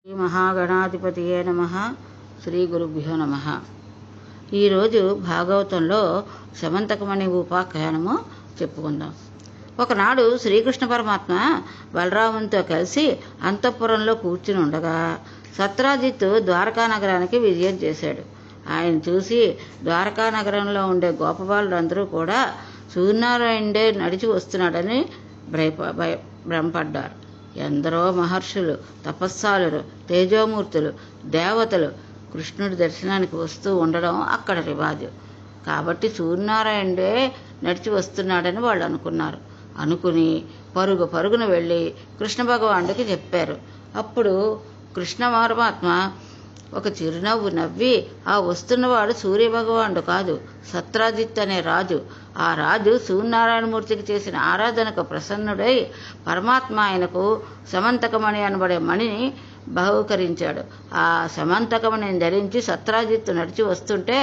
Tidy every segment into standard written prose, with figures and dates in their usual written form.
శ్రీ మహాగణాధిపతియే నమః. శ్రీ గురుభ్యో నమః. ఈరోజు భాగవతంలో శమంతకమణి ఉపాఖ్యానము చెప్పుకుందాం. ఒకనాడు శ్రీకృష్ణ పరమాత్మ బలరామునితో కలిసి అంతఃపురంలో కూర్చుని ఉండగా సత్రాజిత్తు ద్వారకా నగరానికి విజయం చేశాడు. ఆయన చూసి ద్వారకా నగరంలో ఉండే గోపబాలులందరూ కూడా సూర్యనారాయణుడే నడిచి వస్తున్నాడని భ్రమపడ్డారు. ఎందరో మహర్షులు, తపస్సాలురు, తేజోమూర్తులు, దేవతలు కృష్ణుడి దర్శనానికి వస్తూ ఉండడం అక్కడ రివాజు. కాబట్టి సూర్యనారాయణుడే నడిచి వస్తున్నాడని వాళ్ళు అనుకుని పరుగున వెళ్ళి కృష్ణ భగవానుడికి చెప్పారు. అప్పుడు కృష్ణ పరమాత్మ ఒక చిరునవ్వు నవ్వి, ఆ వస్తున్నవాడు సూర్యభగవానుడు కాదు, సత్రాజిత్ అనే రాజు. ఆ రాజు సూర్యనారాయణమూర్తికి చేసిన ఆరాధనకు ప్రసన్నుడై పరమాత్మ ఆయనకు సమంతకమణి అనబడే మణిని బహూకరించాడు. ఆ సమంతకమణిని ధరించి సత్రాజిత్తు నడిచి వస్తుంటే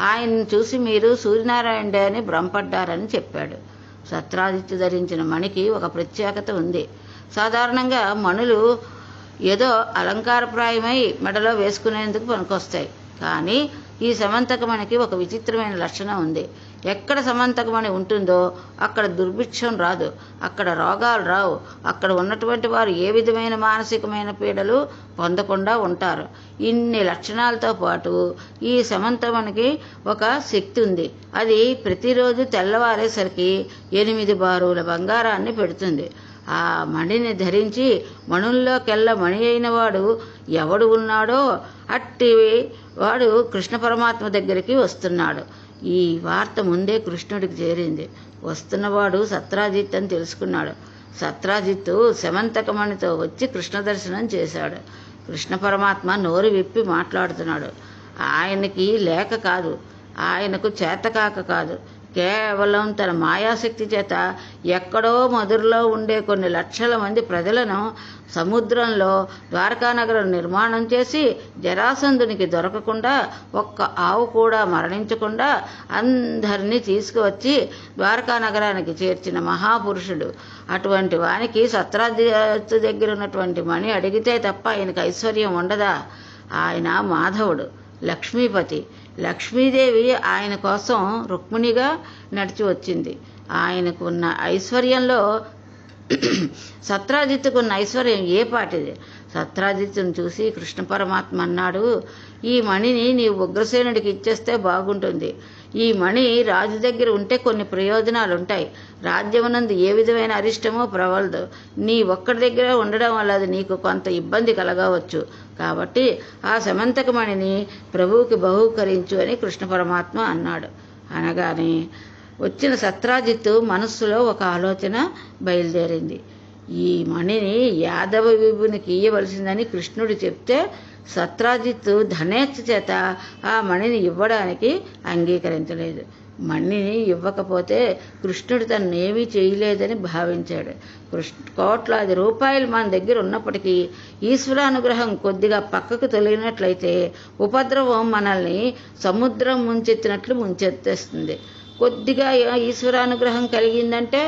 ఆయన్ని చూసి మీరు సూర్యనారాయణుడే అని భ్రమపడ్డారని చెప్పాడు. సత్రాజిత్తు ధరించిన మణికి ఒక ప్రత్యేకత ఉంది. సాధారణంగా మణులు ఏదో అలంకారప్రాయమై మెడలో వేసుకునేందుకు పనికొస్తాయి. కానీ ఈ సమంతకమణికి ఒక విచిత్రమైన లక్షణం ఉంది. ఎక్కడ సమంతకమణి ఉంటుందో అక్కడ దుర్భిక్షం రాదు, అక్కడ రోగాలు రావు, అక్కడ ఉన్నటువంటి వారు ఏ విధమైన మానసికమైన పీడలు పొందకుండా ఉంటారు. ఇన్ని లక్షణాలతో పాటు ఈ సమంతకమణికి ఒక శక్తి ఉంది. అది ప్రతిరోజు తెల్లవారేసరికి 8 బారుల బంగారాన్ని పెడుతుంది. ఆ మణిని ధరించి మణుల్లోకెల్లా మణి అయిన వాడు ఎవడు ఉన్నాడో అట్టి వాడు కృష్ణ పరమాత్మ దగ్గరికి వస్తున్నాడు. ఈ వార్త ముందే కృష్ణుడికి చేరింది. వస్తున్నవాడు సత్రాజిత్ అని తెలుసుకున్నాడు. సత్రాజిత్తు సమంతకమణితో వచ్చి కృష్ణ దర్శనం చేశాడు. కృష్ణ పరమాత్మ నోరు విప్పి మాట్లాడుతున్నాడు. ఆయనకి లేక కాదు, ఆయనకు చేతకాక కాదు, కేవలం తన మాయాశక్తి చేత ఎక్కడో మధురలో ఉండే కొన్ని లక్షల మంది ప్రజలను సముద్రంలో ద్వారకానగరం నిర్మాణం చేసి జరాసంధునికి దొరకకుండా ఒక్క ఆవు కూడా మరణించకుండా అందరినీ తీసుకువచ్చి ద్వారకానగరానికి చేర్చిన మహాపురుషుడు. అటువంటి వానికి సత్రాజిత్తు దగ్గర ఉన్నటువంటి మణి అడిగితే తప్ప ఆయనకు ఐశ్వర్యం ఉండదా? ఆయన మాధవుడు, లక్ష్మీపతి. లక్ష్మీదేవి ఆయన కోసం రుక్మిణిగా నడిచి వచ్చింది. ఆయనకున్న ఐశ్వర్యంలో సత్రాజిత్తుకున్న ఐశ్వర్యం ఏ పాటిది? సత్రాజిత్తును చూసి కృష్ణ పరమాత్మ అన్నాడు, ఈ మణిని నీవు ఉగ్రసేనుడికి ఇచ్చేస్తే బాగుంటుంది. ఈ మణి రాజు దగ్గర ఉంటే కొన్ని ప్రయోజనాలు ఉంటాయి. రాజ్యమునందు ఏ విధమైన అరిష్టమో ప్రబలదు. నీ ఒక్కడి దగ్గర ఉండడం వల్ల అది నీకు కొంత ఇబ్బంది కలగవచ్చు. కాబట్టి ఆ సమంతకమణిని ప్రభువుకి బహూకరించు అని కృష్ణ పరమాత్మ అన్నాడు. అనగానే వచ్చిన సత్రాజిత్తు మనస్సులో ఒక ఆలోచన బయలుదేరింది. ఈ మణిని యాదవ విభునికి ఇయ్యవలసిందని కృష్ణుడు చెప్తే సత్రాజిత్తు ధనేచ్ఛ చేత ఆ మణిని ఇవ్వడానికి అంగీకరించలేదు. మణిని ఇవ్వకపోతే కృష్ణుడు తన్నేమీ చేయలేదని భావించాడు. కోట్లాది రూపాయలు మన దగ్గర ఉన్నప్పటికీ ఈశ్వరానుగ్రహం కొద్దిగా పక్కకు తొలగినట్లయితే ఉపద్రవం మనల్ని సముద్రం ముంచెత్తినట్లు ముంచెత్తేస్తుంది. కొద్దిగా ఈశ్వరానుగ్రహం కలిగిందంటే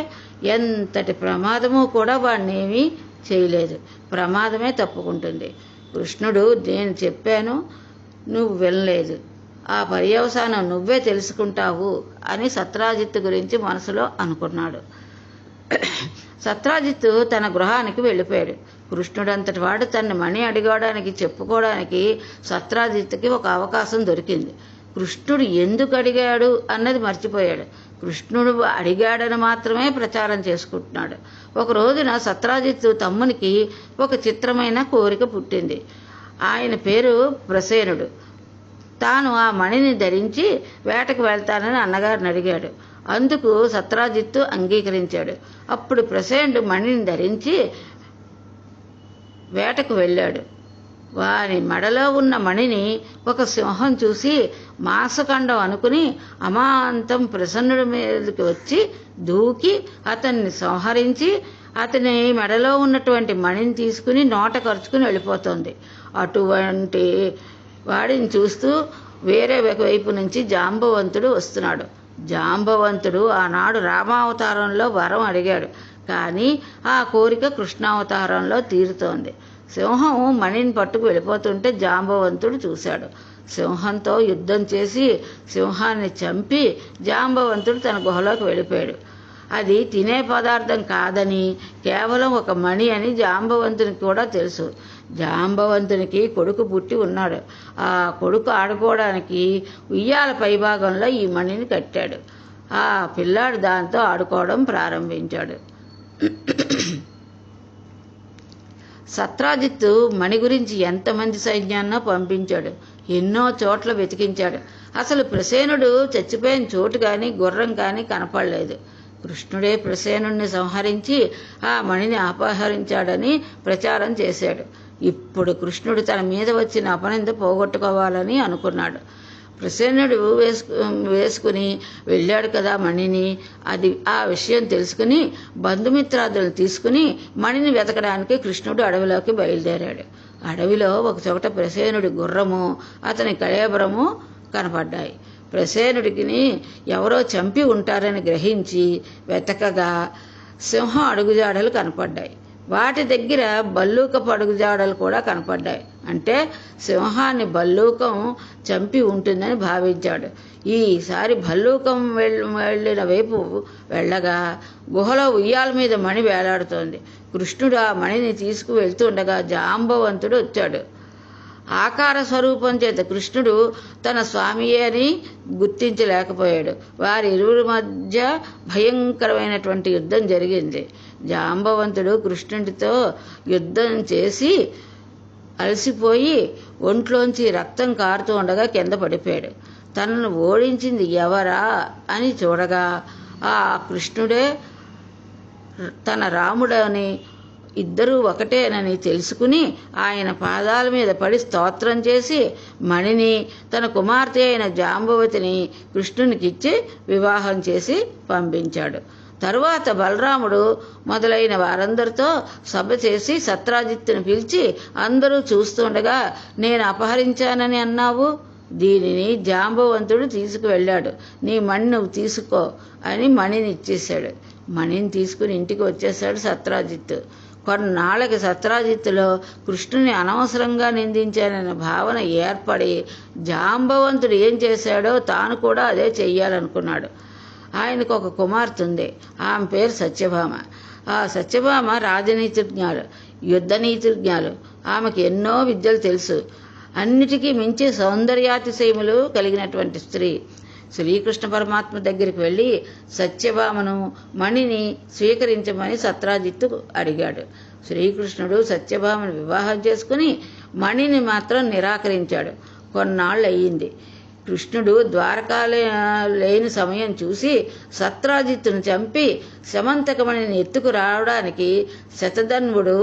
ఎంతటి ప్రమాదము కూడా వాడినేమీ చేయలేదు, ప్రమాదమే తప్పుకుంటుంది. కృష్ణుడు నేను చెప్పాను, నువ్వు వినలేదు, ఆ పర్యవసానం నువ్వే తెలుసుకుంటావు అని సత్రాజిత్తు గురించి మనసులో అనుకున్నాడు. సత్రాజిత్తు తన గృహానికి వెళ్ళిపోయాడు. కృష్ణుడంతటి వాడు తన మణి అడిగడానికి చెప్పుకోవడానికి సత్రాజిత్తుకి ఒక అవకాశం దొరికింది. కృష్ణుడు ఎందుకు అడిగాడు అన్నది మర్చిపోయాడు. కృష్ణుడు అడిగాడని మాత్రమే ప్రచారం చేసుకుంటున్నాడు. ఒక రోజున సత్రాజిత్తు తమ్మునికి ఒక చిత్రమైన కోరిక పుట్టింది. ఆయన పేరు ప్రసేనుడు. తాను ఆ మణిని ధరించి వేటకు వెళ్తానని అన్నగారిని అడిగాడు. అందుకు సత్రాజిత్తు అంగీకరించాడు. అప్పుడు ప్రసేనుడు మణిని ధరించి వేటకు వెళ్ళాడు. వారి మెడలో ఉన్న మణిని ఒక సింహం చూసి మాంసఖండం అనుకుని అమాంతం ప్రసన్నుడి మీదకి వచ్చి దూకి అతన్ని సంహరించి అతని మెడలో ఉన్నటువంటి మణిని తీసుకుని నోట ఖర్చుకుని వెళ్ళిపోతుంది. అటువంటి వాడిని చూస్తూ వేరే వైపు నుంచి జాంబవంతుడు వస్తున్నాడు. జాంబవంతుడు ఆనాడు రామావతారంలో వరం అడిగాడు. కానీ ఆ కోరిక కృష్ణావతారంలో తీరుతోంది. సింహం మణిని పట్టుకు వెళ్ళిపోతుంటే జాంబవంతుడు చూశాడు. సింహంతో యుద్ధం చేసి సింహాన్ని చంపి జాంబవంతుడు తన గుహలోకి వెళ్ళిపోయాడు. అది తినే పదార్థం కాదని, కేవలం ఒక మణి అని జాంబవంతునికి కూడా తెలుసు. జాంబవంతునికి కొడుకు పుట్టి ఉన్నాడు. ఆ కొడుకు ఆడుకోవడానికి ఉయ్యాల పైభాగంలో ఈ మణిని కట్టాడు. ఆ పిల్లాడు దాంతో ఆడుకోవడం ప్రారంభించాడు. సత్రాజిత్తు మణి గురించి ఎంతమంది సైన్యాన్నో పంపించాడు. ఎన్నో చోట్ల వెతికించాడు. అసలు ప్రసేనుడు చచ్చిపోయిన చోటు కానీ గుర్రం కానీ కనపడలేదు. కృష్ణుడే ప్రసేనుణ్ణి సంహరించి ఆ మణిని అపహరించాడని ప్రచారం చేశాడు. ఇప్పుడు కృష్ణుడు తన మీద వచ్చిన అపనింద పోగొట్టుకోవాలని అనుకున్నాడు. ప్రసేనుడు వేసుకుని వెళ్ళాడు కదా మణిని. ఆ విషయం తెలుసుకుని బంధుమిత్రాదులను తీసుకుని మణిని వెతకడానికి కృష్ణుడు అడవిలోకి బయలుదేరాడు. అడవిలో ఒక చోట ప్రసేనుడి గుర్రము, అతని కళేబరము కనపడ్డాయి. ప్రసేనుడికి ఎవరో చంపి ఉంటారని గ్రహించి వెతకగా సింహం అడుగుజాడలు కనపడ్డాయి. వాటి దగ్గర బల్లూకపు అడుగుజాడలు కూడా కనపడ్డాయి. అంటే సింహాన్ని బల్లూకం చంపి ఉంటుందని భావించాడు. ఈసారి భల్లూకం వెళ్ళిన వైపు వెళ్ళగా గుహలో ఉయ్యాల మీద మణి వేలాడుతోంది. కృష్ణుడు ఆ మణిని తీసుకువెళ్తుండగా జాంబవంతుడు వచ్చాడు. ఆకార స్వరూపం చేత కృష్ణుడు తన స్వామియే అని గుర్తించలేకపోయాడు. వారి ఇరువురి మధ్య భయంకరమైనటువంటి యుద్ధం జరిగింది. జాంబవంతుడు కృష్ణుడితో యుద్ధం చేసి అలసిపోయి ఒంట్లోంచి రక్తం కారుతూ ఉండగా కింద పడిపోయాడు. తనను ఓడించింది ఎవరా అని చూడగా ఆ కృష్ణుడే తన రాముడని, ఇద్దరూ ఒకటేనని తెలుసుకుని ఆయన పాదాల మీద పడి స్తోత్రం చేసి మణిని తన కుమార్తె అయిన జాంబవతిని కృష్ణునికిచ్చి వివాహం చేసి పంపించాడు. తరువాత బలరాముడు మొదలైన వారందరితో సభ చేసి సత్రాజిత్తును పిలిచి, అందరూ చూస్తుండగా నేను అపహరించానని అన్నావు, దీనిని జాంబవంతుడు తీసుకువెళ్ళాడు, నీ మణి నువ్వు తీసుకో అని మణిని ఇచ్చేశాడు. మణిని తీసుకుని ఇంటికి వచ్చేశాడు సత్రాజిత్తు. కొన్నాళ్ళకి సత్రాజిత్తులో కృష్ణుని అనవసరంగా నిందించానన్న భావన ఏర్పడి జాంబవంతుడు ఏం చేశాడో తాను కూడా అదే చెయ్యాలనుకున్నాడు. ఆయనకు ఒక కుమార్తె ఉంది. ఆమె పేరు సత్యభామ. ఆ సత్యభామ రాజనీతిజ్ఞాలు, యుద్ధనీతిజ్ఞాలు. ఆమెకు ఎన్నో విద్యలు తెలుసు. అన్నిటికీ మించి సౌందర్యాతిశయములు కలిగినటువంటి స్త్రీ. శ్రీకృష్ణ పరమాత్మ దగ్గరికి వెళ్ళి సత్యభామను మణిని స్వీకరించమని సత్రాజిత్తు అడిగాడు. శ్రీకృష్ణుడు సత్యభామను వివాహం చేసుకుని మణిని మాత్రం నిరాకరించాడు. కొన్నాళ్ళు అయ్యింది. కృష్ణుడు ద్వారకా లేని సమయం చూసి సత్రాజిత్తును చంపి శమంతకమణిని ఎత్తుకు రావడానికి శతధన్వుడు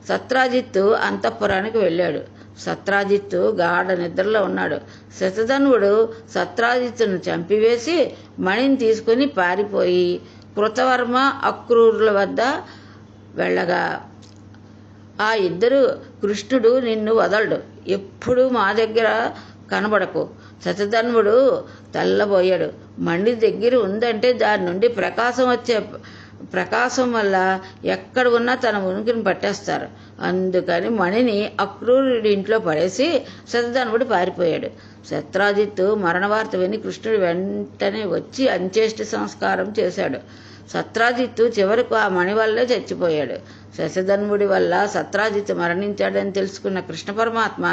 సత్రాజిత్తు అంతఃపురానికి వెళ్ళాడు. సత్రాజిత్తు గాఢ నిద్రలో ఉన్నాడు. శతధన్వుడు సత్రాజిత్తును చంపివేసి మణిని తీసుకుని పారిపోయి కృతవర్మ అక్రూరుల వద్ద వెళ్ళగా ఆ ఇద్దరు, కృష్ణుడు నిన్ను వదలడు, ఎప్పుడూ మా దగ్గర కనబడకు. శతధన్వుడు తెల్లబోయాడు. మణి దగ్గర ఉందంటే దాని నుండి ప్రకాశం వల్ల ఎక్కడ ఉన్నా తన ఉనికిని పట్టేస్తారు. అందుకని మణిని అక్రూరుడి ఇంట్లో పడేసి శతధన్వుడు పారిపోయాడు. సత్రాజిత్తు మరణవార్త విని కృష్ణుడు వెంటనే వచ్చి అంత్యేష్టి సంస్కారం చేశాడు. సత్రాజిత్తు చివరకు ఆ మణి వల్లే చచ్చిపోయాడు. శతధన్వుడి వల్ల సత్రాజిత్తు మరణించాడని తెలుసుకున్న కృష్ణ పరమాత్మ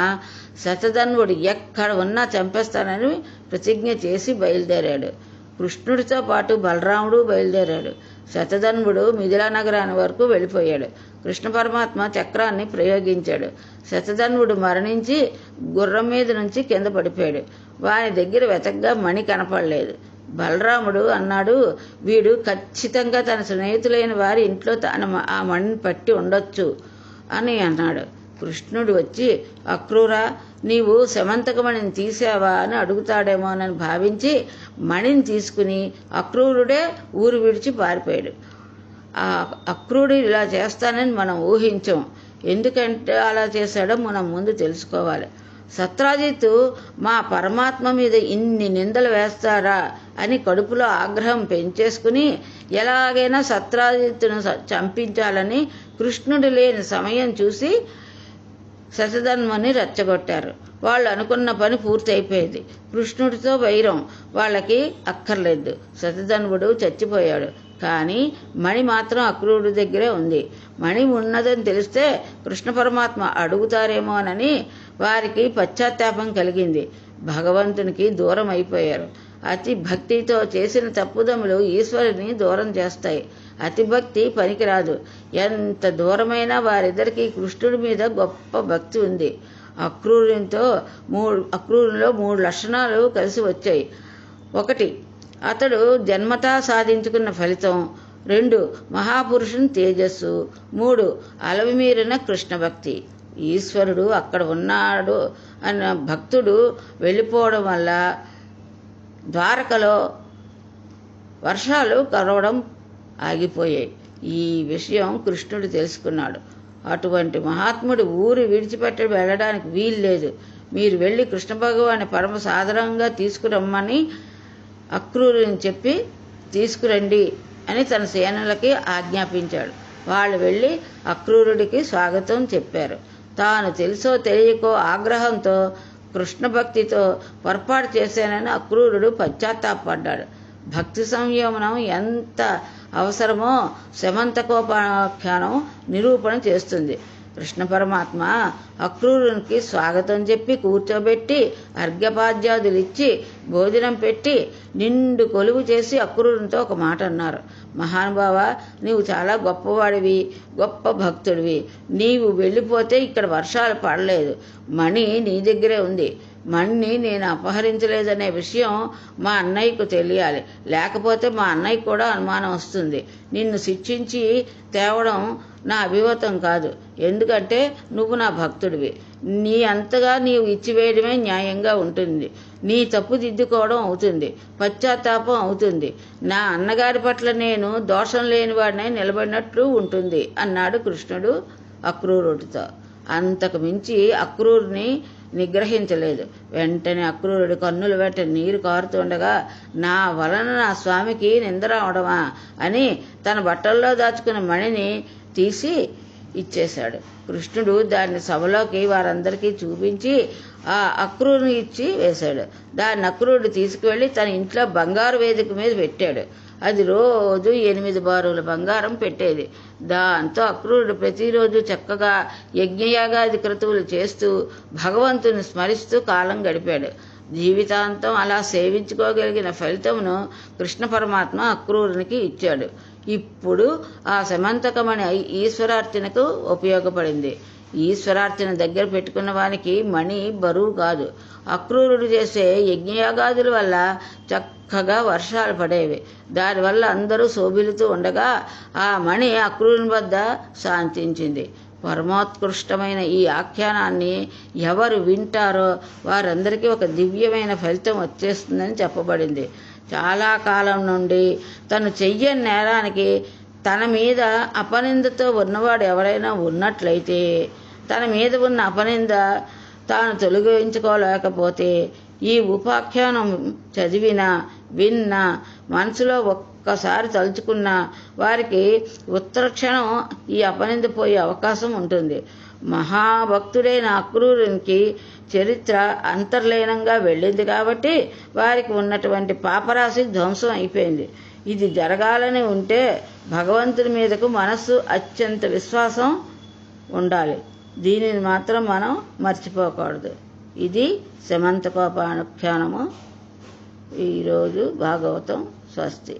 శతధన్వుడు ఎక్కడ ఉన్నా చంపేస్తానని ప్రతిజ్ఞ చేసి బయలుదేరాడు. కృష్ణుడితో పాటు బలరాముడు బయలుదేరాడు. శతధన్వుడు మిథిలా నగరాని వరకు వెళ్ళిపోయాడు. కృష్ణ పరమాత్మ చక్రాన్ని ప్రయోగించాడు. శతధన్వుడు మరణించి గుర్రం మీద నుంచి కింద పడిపోయాడు. వాని దగ్గర వెతకగా మణి కనపడలేదు. బలరాముడు అన్నాడు, వీడు ఖచ్చితంగా తన స్నేహితులైన వారి ఇంట్లో ఆ మణిని పట్టి ఉండొచ్చు అని అన్నాడు. కృష్ణుడు వచ్చి, అక్రూరా, నీవు శమంతకమణిని తీసావా అని అడుగుతాడేమోనని భావించి మణిని తీసుకుని అక్రూరుడే ఊరు విడిచి పారిపోయాడు. ఆ అక్రూరుడు ఇలా చేస్తానని మనం ఊహించాం. ఎందుకంటే అలా చేశాడో మనం ముందు తెలుసుకోవాలి. సత్రాజిత్తు మా పరమాత్మ మీద ఇన్ని నిందలు వేస్తారా అని కడుపులో ఆగ్రహం పెంచేసుకుని ఎలాగైనా సత్రాజిత్తును చంపించాలని కృష్ణుడు లేని సమయం చూసి శతధన్వుని రెచ్చగొట్టారు. వాళ్ళు అనుకున్న పని పూర్తయిపోయింది. కృష్ణుడితో వైరం వాళ్ళకి అక్కర్లేదు. శతధన్వుడు చచ్చిపోయాడు. కానీ మణి మాత్రం అక్రూరుడి దగ్గరే ఉంది. మణి ఉన్నదని తెలిస్తే కృష్ణ పరమాత్మ అడుగుతారేమోనని వారికి పశ్చాత్తాపం కలిగింది. భగవంతునికి దూరం అయిపోయారు. అతి భక్తితో చేసిన తప్పుదములు ఈశ్వరుని దూరం చేస్తాయి. అతిభక్తి పనికిరాదు. ఎంత దూరమైనా వారిద్దరికీ కృష్ణుడి మీద గొప్ప భక్తి ఉంది. అక్రూరులో 3 లక్షణాలు కలిసి వచ్చాయి. 1, అతడు జన్మతా సాధించుకున్న ఫలితం. 2, మహాపురుషుని తేజస్సు. 3, అలవిమీరిన కృష్ణ భక్తి. ఈశ్వరుడు అక్కడ ఉన్నాడు అన్న భక్తుడు వెళ్ళిపోవడం వల్ల ద్వారకలో వర్షాలు కురవడం ఆగిపోయాయి. ఈ విషయం కృష్ణుడు తెలుసుకున్నాడు. అటువంటి మహాత్ముడు ఊరు విడిచిపెట్టి వెళ్ళడానికి వీల్లేదు. మీరు వెళ్ళి కృష్ణ భగవాన్ని పరమ సాధారణంగా తీసుకురమ్మని అక్రూరుని చెప్పి తీసుకురండి అని తన సేనలకి ఆజ్ఞాపించాడు. వాళ్ళు వెళ్ళి అక్రూరుడికి స్వాగతం చెప్పారు. తాను తెలుసో తెలియకో ఆగ్రహంతో కృష్ణ భక్తితో పొరపాటు చేశానని అక్రూరుడు పశ్చాత్తాపడ్డాడు. భక్తి సంయమనం ఎంత అవసరమో శమంతకోపాఖ్యానం నిరూపణ చేస్తుంది. కృష్ణ పరమాత్మ అక్రూరునికి స్వాగతం చెప్పి కూర్చోబెట్టి అర్ఘ్యపాద్యాదులు ఇచ్చి భోజనం పెట్టి నిండు కొలువు చేసి అక్రూరునితో ఒక మాట అన్నారు. మహానుభావ, నీవు చాలా గొప్పవాడివి, గొప్ప భక్తుడివి. నీవు వెళ్ళిపోతే ఇక్కడ వర్షాలు పడలేదు. మణి నీ దగ్గరే ఉంది. మణిని నేను అపహరించలేదనే విషయం మా అన్నయ్యకు తెలియాలి. లేకపోతే మా అన్నయ్య కూడా అనుమానం వస్తుంది. నిన్ను శిక్షించి తేవడం నా అభిమతం కాదు. ఎందుకంటే నువ్వు నా భక్తుడివి. నీ అంతగా నీవు ఇచ్చివేయడమే న్యాయంగా ఉంటుంది. నీ తప్పు దిద్దుకోవడం అవుతుంది, పశ్చాత్తాపం అవుతుంది. నా అన్నగారి పట్ల నేను దోషం లేనివాడినై నిలబడినట్లు ఉంటుంది అన్నాడు కృష్ణుడు అక్రూరుడితో. అంతకు మించి అక్రూరుని నిగ్రహించలేదు. వెంటనే అక్రూరుడి కన్నుల వెంట నీరు కారుతుండగా, నా వలన నా స్వామికి నింద రావడమా అని తన బట్టల్లో దాచుకున్న మణిని తీసి ఇచ్చేశాడు. కృష్ణుడు దాన్ని సభలోకి వారందరికీ చూపించి ఆ అక్రూరుని ఇచ్చి వేశాడు. దాన్ని అక్రూరుడు తీసుకువెళ్ళి తన ఇంట్లో బంగారు వేదిక మీద పెట్టాడు. అది రోజు 8 బారుల బంగారం పెట్టేది. దాంతో అక్రూరుడు ప్రతిరోజు చక్కగా యజ్ఞయాగాది క్రతువులు చేస్తూ భగవంతుని స్మరిస్తూ కాలం గడిపాడు. జీవితాంతం అలా సేవించుకోగలిగిన ఫలితమును కృష్ణ పరమాత్మ అక్రూరునికి ఇచ్చాడు. ఇప్పుడు ఆ సమంతకమణి ఈశ్వరార్చనకు ఉపయోగపడింది. ఈశ్వరార్చన దగ్గర పెట్టుకున్న వానికి మణి బరువు కాదు. అక్రూరుడు చేసే యజ్ఞయాగాదుల వల్ల చక్కగా వర్షాలు పడేవి. దానివల్ల అందరూ శోభిలుతూ ఉండగా ఆ మణి అక్రూరుని వద్ద శాంతించింది. పరమోత్కృష్టమైన ఈ ఆఖ్యానాన్ని ఎవరు వింటారో వారందరికీ ఒక దివ్యమైన ఫలితం వచ్చేస్తుందని చెప్పబడింది. చాలా కాలం నుండి తను చెయ్యని నేరానికి తన మీద అపనిందతో ఉన్నవాడు ఎవరైనా ఉన్నట్లయితే, తన మీద ఉన్న అపనింద తాను తొలగించుకోలేకపోతే ఈ ఉపాఖ్యానం చదివినా విన్నా మనసులో ఒక్కసారి తలుచుకున్న వారికి ఉత్తరక్షణం ఈ అపనింద పోయే అవకాశం ఉంటుంది. మహాభక్తుడైన అక్రూరునికి చరిత్ర అంతర్లీనంగా వెళ్ళింది కాబట్టి వారికి ఉన్నటువంటి పాపరాశి ధ్వంసం అయిపోయింది. ఇది జరగాలని ఉంటే భగవంతుని మీదకు మనస్సు అత్యంత విశ్వాసం ఉండాలి. దీనిని మాత్రం మనం మర్చిపోకూడదు. ఇది శమంతకోపాఖ్యానము. ఈరోజు భాగవతం. స్వస్తి.